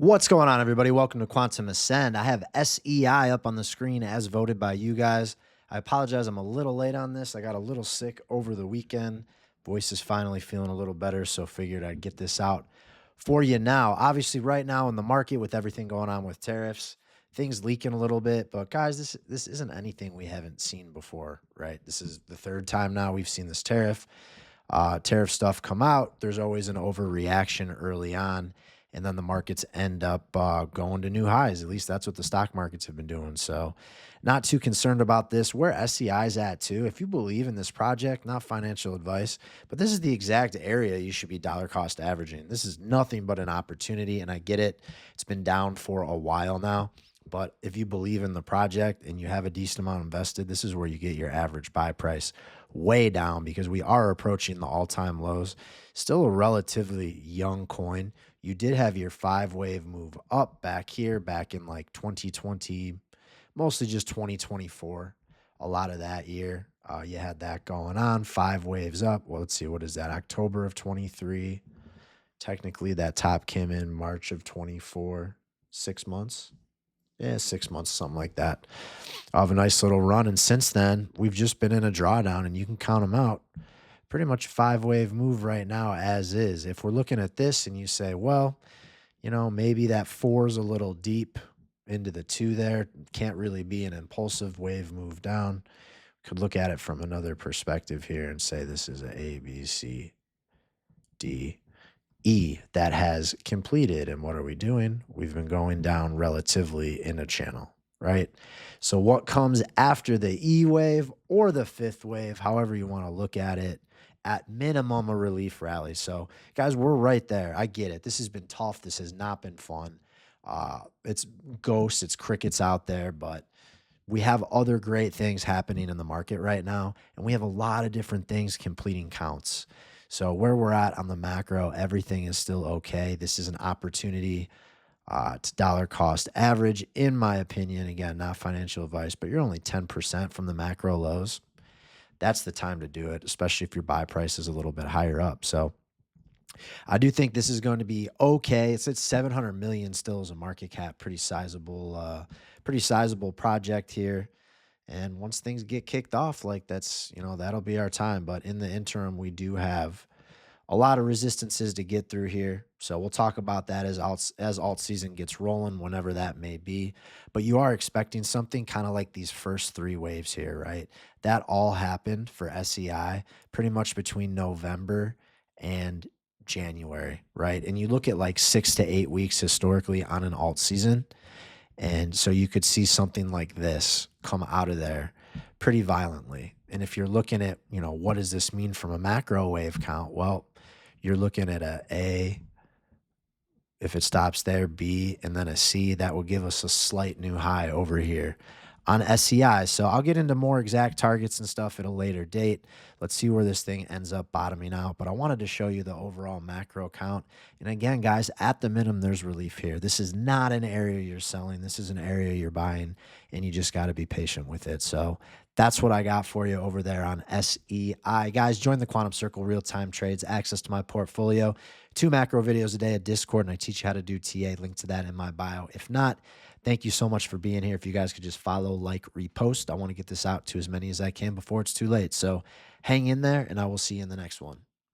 What's going on, everybody? Welcome to Quantum Ascend. I have SEI up on the screen as voted by you guys. I apologize, I'm a little late on this. I got a little sick over the weekend. Voice is finally feeling a little better, so figured I'd get this out for you now. Obviously, right now in the market with everything going on with tariffs, things leaking a little bit. But guys, this isn't anything we haven't seen before, right? This is the third time now we've seen this tariff stuff come out. There's always an overreaction early on, and then the markets end up going to new highs. At least that's what the stock markets have been doing. So, not too concerned about this. Where SEI is at too. If you believe in this project, not financial advice, but this is the exact area you should be dollar cost averaging. This is nothing but an opportunity, and I get it. It's been down for a while now. But if you believe in the project and you have a decent amount invested, this is where you get your average buy price way down because we are approaching the all-time lows. Still a relatively young coin. You did have your 5-wave move up back here back in like 2020, mostly just 2024. A lot of that year, you had that going on. 5 waves up. Well, let's see. What is that? October of 23. Technically, that top came in March of 24. 6 months. Yeah, 6 months, something like that. I have a nice little run. And since then, we've just been in a drawdown, and you can count them out. Pretty much 5-wave move right now as is. If we're looking at this and you say, well, maybe that 4 is a little deep into the 2 there. Can't really be an impulsive wave move down. Could look at it from another perspective here and say this is a B, C, D, E that has completed. And what are we doing? We've been going down relatively in a channel, right? So what comes after the E wave or the 5th wave, however you want to look at it, at minimum a relief rally. So guys, we're right there. I get it. This has been tough. This has not been fun. It's ghosts, it's crickets out there, but we have other great things happening in the market right now, and we have a lot of different things completing counts. So where we're at on the macro, everything is still okay. This is an opportunity to dollar cost average, in my opinion. Again, not financial advice, but you're only 10% from the macro lows. That's the time to do it, especially if your buy price is a little bit higher up. So I do think this is going to be okay. It's at 700 million still as a market cap, pretty sizable project here. And once things get kicked off, like that'll be our time. But in the interim, we do have a lot of resistances to get through here. So we'll talk about that as alt season gets rolling, whenever that may be. But you are expecting something kind of like these first 3 waves here, right? That all happened for SEI pretty much between November and January, right? And you look at like 6 to 8 weeks historically on an alt season. And so you could see something like this come out of there pretty violently. And if you're looking at, what does this mean from a macro wave count? Well, you're looking at a, if it stops there, B, and then a C. That will give us a slight new high over here on SEI. So I'll get into more exact targets and stuff at a later date. Let's see where this thing ends up bottoming out. But I wanted to show you the overall macro count. And again, guys, at the minimum, there's relief here. This is not an area you're selling. This is an area you're buying, and you just got to be patient with it. So that's what I got for you over there on SEI. Guys, join the Quantum Circle real-time trades, access to my portfolio, 2 macro videos a day, a Discord, and I teach you how to do TA. Link to that in my bio. If not, thank you so much for being here. If you guys could just follow, like, repost. I want to get this out to as many as I can before it's too late. So hang in there, and I will see you in the next one.